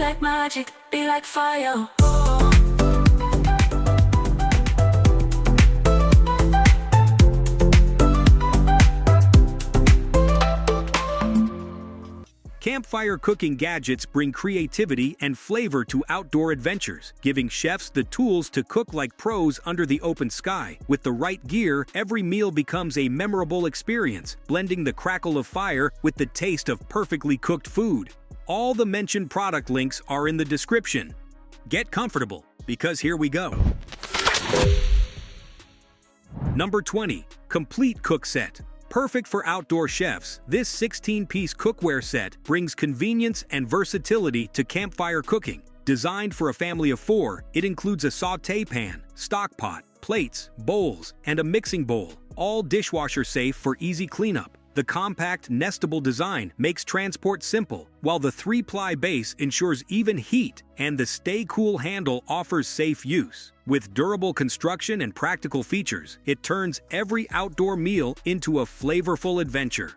like magic, be like fire. Campfire cooking gadgets bring creativity and flavor to outdoor adventures, giving chefs the tools to cook like pros under the open sky. With the right gear, every meal becomes a memorable experience, blending the crackle of fire with the taste of perfectly cooked food. All the mentioned product links are in the description. Get comfortable, because here we go. Number 20. ComplEAT Cook Set. Perfect for outdoor chefs, this 16-piece cookware set brings convenience and versatility to campfire cooking. Designed for a family of 4, it includes a sauté pan, stock pot, plates, bowls, and a mixing bowl, all dishwasher safe for easy cleanup. The compact, nestable design makes transport simple, while the 3-ply base ensures even heat, and the Stay Cool handle offers safe use. With durable construction and practical features, it turns every outdoor meal into a flavorful adventure.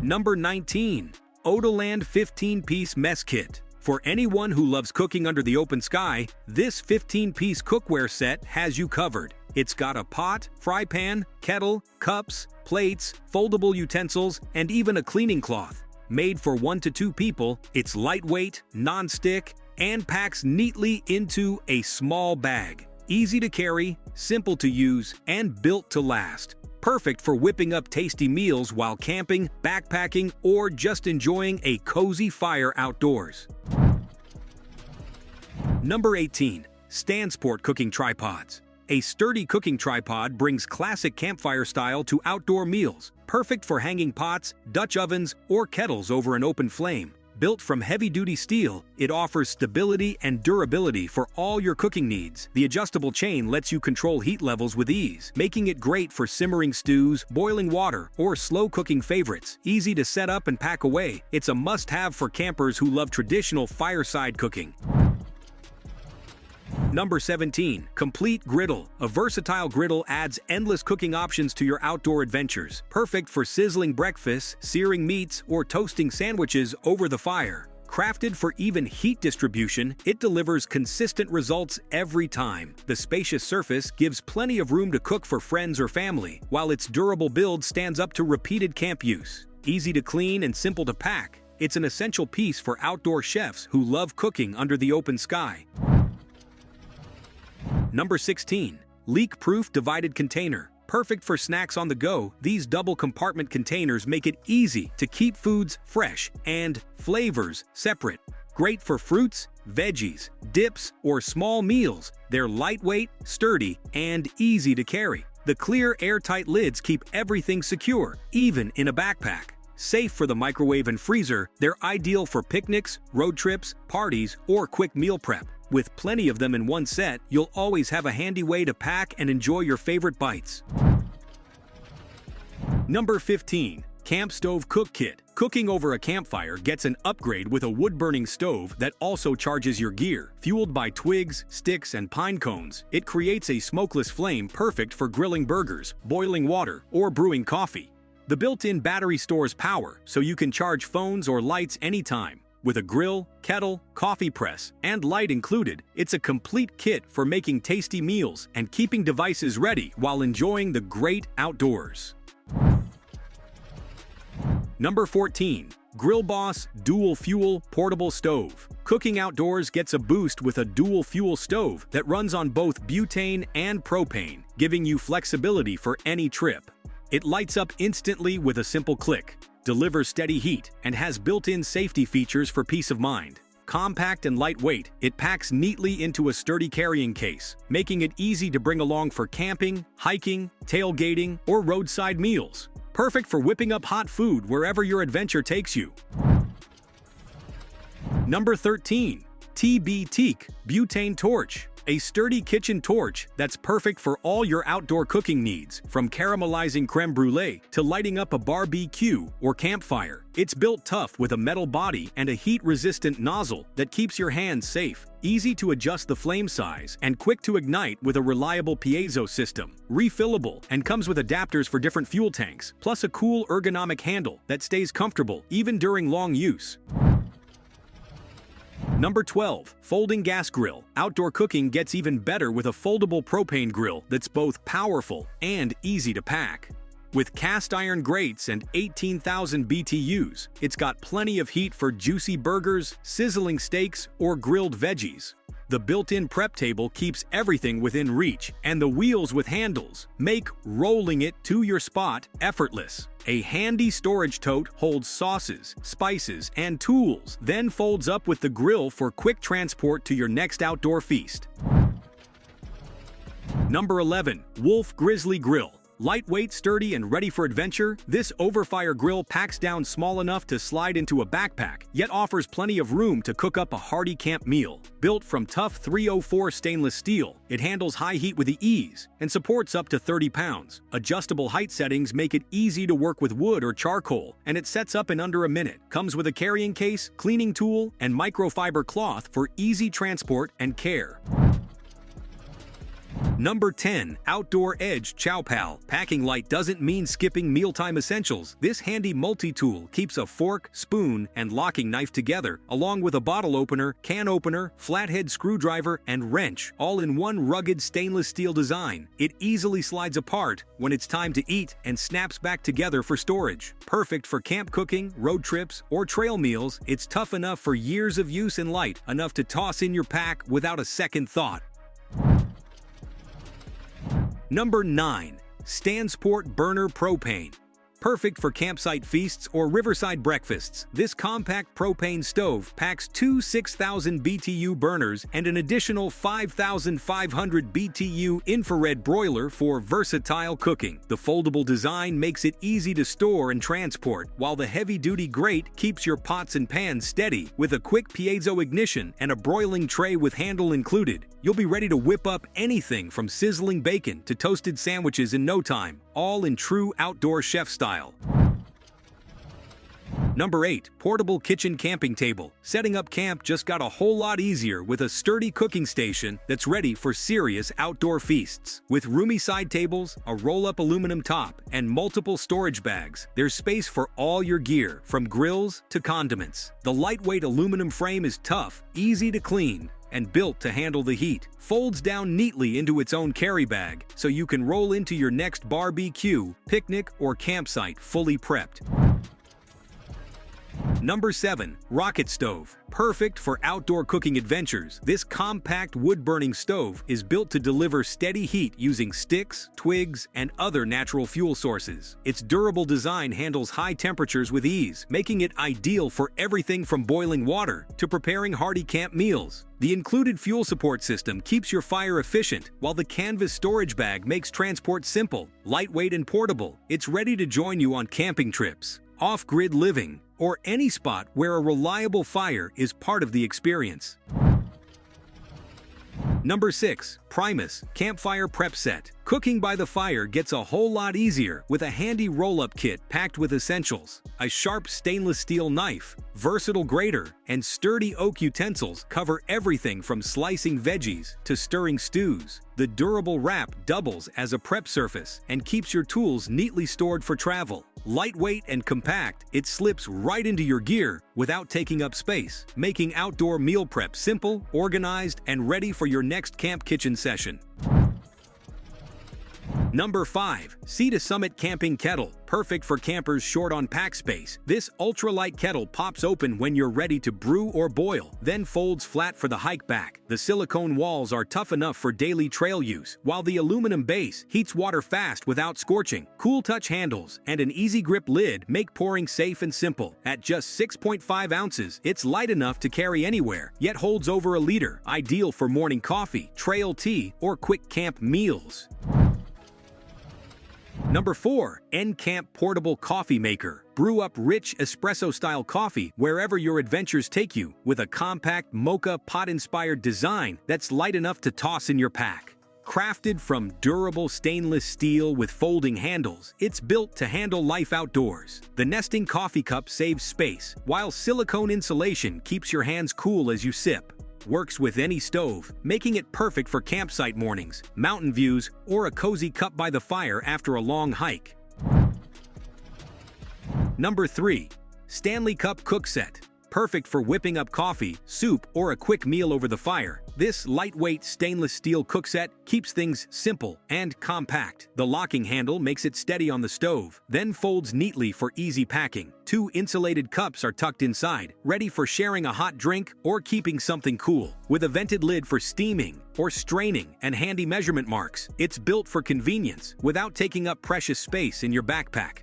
Number 19. Odoland 15-piece Mess Kit. For anyone who loves cooking under the open sky, this 15-piece cookware set has you covered. It's got a pot, fry pan, kettle, cups, plates, foldable utensils, and even a cleaning cloth. Made for 1 to 2 people, it's lightweight, non-stick, and packs neatly into a small bag. Easy to carry, simple to use, and built to last. Perfect for whipping up tasty meals while camping, backpacking, or just enjoying a cozy fire outdoors. Number 18. Stansport Cooking Tripods. A sturdy cooking tripod brings classic campfire style to outdoor meals, perfect for hanging pots, Dutch ovens, or kettles over an open flame. Built from heavy-duty steel, it offers stability and durability for all your cooking needs. The adjustable chain lets you control heat levels with ease, making it great for simmering stews, boiling water, or slow-cooking favorites. Easy to set up and pack away, it's a must-have for campers who love traditional fireside cooking. Number 17. ComplEAT Griddle. A versatile griddle adds endless cooking options to your outdoor adventures. Perfect for sizzling breakfasts, searing meats, or toasting sandwiches over the fire. Crafted for even heat distribution, it delivers consistent results every time. The spacious surface gives plenty of room to cook for friends or family, while its durable build stands up to repeated camp use. Easy to clean and simple to pack, it's an essential piece for outdoor chefs who love cooking under the open sky. Number 16. Leak-proof divided container. Perfect for snacks on the go, these double-compartment containers make it easy to keep foods fresh and flavors separate. Great for fruits, veggies, dips, or small meals. They're lightweight, sturdy, and easy to carry. The clear, airtight lids keep everything secure, even in a backpack. Safe for the microwave and freezer, they're ideal for picnics, road trips, parties, or quick meal prep. With plenty of them in one set, you'll always have a handy way to pack and enjoy your favorite bites. Number 15. CampStove Cook Kit. Cooking over a campfire gets an upgrade with a wood-burning stove that also charges your gear. Fueled by twigs, sticks, and pine cones, it creates a smokeless flame perfect for grilling burgers, boiling water, or brewing coffee. The built-in battery stores power, so you can charge phones or lights anytime. With a grill, kettle, coffee press, and light included, it's a complete kit for making tasty meals and keeping devices ready while enjoying the great outdoors. Number 14. Grill Boss Dual Fuel Portable Stove. Cooking outdoors gets a boost with a dual fuel stove that runs on both butane and propane, giving you flexibility for any trip. It lights up instantly with a simple click, delivers steady heat, and has built-in safety features for peace of mind. Compact and lightweight, it packs neatly into a sturdy carrying case, making it easy to bring along for camping, hiking, tailgating, or roadside meals. Perfect for whipping up hot food wherever your adventure takes you. Number 13. TBTEEK Butane Torch. A sturdy kitchen torch that's perfect for all your outdoor cooking needs, from caramelizing creme brulee to lighting up a barbecue or campfire. It's built tough with a metal body and a heat-resistant nozzle that keeps your hands safe. Easy to adjust the flame size and quick to ignite with a reliable piezo system. Refillable and comes with adapters for different fuel tanks, plus a cool ergonomic handle that stays comfortable even during long use. Number 12. Folding Gas Grill. Outdoor cooking gets even better with a foldable propane grill that's both powerful and easy to pack. With cast iron grates and 18,000 BTUs, it's got plenty of heat for juicy burgers, sizzling steaks, or grilled veggies. The built-in prep table keeps everything within reach, and the wheels with handles make rolling it to your spot effortless. A handy storage tote holds sauces, spices, and tools, then folds up with the grill for quick transport to your next outdoor feast. Number 11. Wolf Grizzly Grill. Lightweight, sturdy, and ready for adventure, this overfire grill packs down small enough to slide into a backpack, yet offers plenty of room to cook up a hearty camp meal. Built from tough 304 stainless steel, it handles high heat with ease and supports up to 30 pounds. Adjustable height settings make it easy to work with wood or charcoal, and it sets up in under a minute. Comes with a carrying case, cleaning tool, and microfiber cloth for easy transport and care. Number 10. Outdoor Edge ChowPal. Packing light doesn't mean skipping mealtime essentials. This handy multi-tool keeps a fork, spoon, and locking knife together, along with a bottle opener, can opener, flathead screwdriver, and wrench, all in one rugged stainless steel design. It easily slides apart when it's time to eat and snaps back together for storage. Perfect for camp cooking, road trips, or trail meals, it's tough enough for years of use and light enough to toss in your pack without a second thought. Number 9. Stansport Burner Propane. Perfect for campsite feasts or riverside breakfasts, this compact propane stove packs two 6,000 BTU burners and an additional 5,500 BTU infrared broiler for versatile cooking. The foldable design makes it easy to store and transport, while the heavy-duty grate keeps your pots and pans steady. With a quick piezo ignition and a broiling tray with handle included, you'll be ready to whip up anything from sizzling bacon to toasted sandwiches in no time, all in true outdoor chef style. Number 8. Portable Kitchen Camping Table. Setting up camp just got a whole lot easier with a sturdy cooking station that's ready for serious outdoor feasts. With roomy side tables, a roll-up aluminum top, and multiple storage bags, there's space for all your gear, from grills to condiments. The lightweight aluminum frame is tough, easy to clean, and built to handle the heat. Folds down neatly into its own carry bag, so you can roll into your next barbecue, picnic, or campsite fully prepped. Number 7. Rocket Stove. Perfect for outdoor cooking adventures, this compact wood-burning stove is built to deliver steady heat using sticks, twigs, and other natural fuel sources. Its durable design handles high temperatures with ease, making it ideal for everything from boiling water to preparing hearty camp meals. The included fuel support system keeps your fire efficient, while the canvas storage bag makes transport simple, lightweight, and portable. It's ready to join you on camping trips, off-grid living, or any spot where a reliable fire is part of the experience. Number 6. Primus Campfire Prep Set. Cooking by the fire gets a whole lot easier with a handy roll-up kit packed with essentials. A sharp stainless steel knife, versatile grater, and sturdy oak utensils cover everything from slicing veggies to stirring stews. The durable wrap doubles as a prep surface and keeps your tools neatly stored for travel. Lightweight and compact, it slips right into your gear without taking up space, making outdoor meal prep simple, organized, and ready for your next camp kitchen session. Number 5. Sea to Summit Camping Kettle. Perfect for campers short on pack space. This ultralight kettle pops open when you're ready to brew or boil, then folds flat for the hike back. The silicone walls are tough enough for daily trail use, while the aluminum base heats water fast without scorching. Cool touch handles and an easy grip lid make pouring safe and simple. At just 6.5 ounces, it's light enough to carry anywhere, yet holds over a liter, ideal for morning coffee, trail tea, or quick camp meals. Number 4. Encamp Portable Coffee Maker. Brew up rich espresso-style coffee wherever your adventures take you with a compact mocha pot-inspired design that's light enough to toss in your pack. Crafted from durable stainless steel with folding handles, it's built to handle life outdoors. The nesting coffee cup saves space, while silicone insulation keeps your hands cool as you sip. Works with any stove, making it perfect for campsite mornings, mountain views, or a cozy cup by the fire after a long hike. Number 3. Stanley Cup Cook Set. perfect for whipping up coffee, soup, or a quick meal over the fire. This lightweight stainless steel cook set keeps things simple and compact. The locking handle makes it steady on the stove, then folds neatly for easy packing. 2 insulated cups are tucked inside, ready for sharing a hot drink or keeping something cool. With a vented lid for steaming or straining and handy measurement marks, it's built for convenience without taking up precious space in your backpack.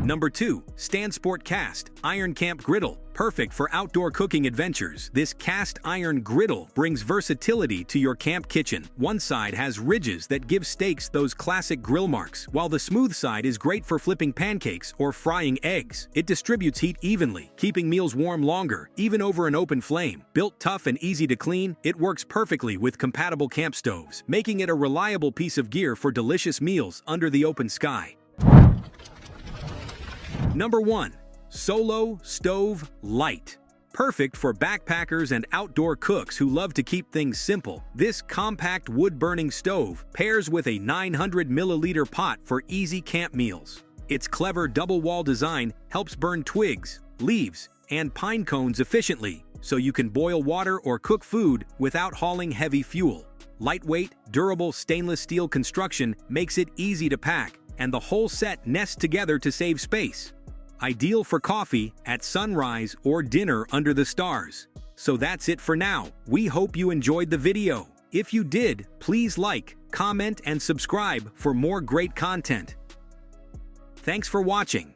Number 2. Stansport Cast Iron Camp Griddle. Perfect for outdoor cooking adventures, this cast iron griddle brings versatility to your camp kitchen. One side has ridges that give steaks those classic grill marks, while the smooth side is great for flipping pancakes or frying eggs. It distributes heat evenly, keeping meals warm longer, even over an open flame. Built tough and easy to clean, it works perfectly with compatible camp stoves, making it a reliable piece of gear for delicious meals under the open sky. Number 1. Solo Stove Light. Perfect for backpackers and outdoor cooks who love to keep things simple. This compact wood-burning stove pairs with a 900 milliliter pot for easy camp meals. Its clever double-wall design helps burn twigs, leaves, and pine cones efficiently, so you can boil water or cook food without hauling heavy fuel. Lightweight, durable stainless steel construction makes it easy to pack, and the whole set nests together to save space. Ideal for coffee, at sunrise, or dinner under the stars. So that's it for now. We hope you enjoyed the video. If you did, please like, comment, and subscribe for more great content. Thanks for watching.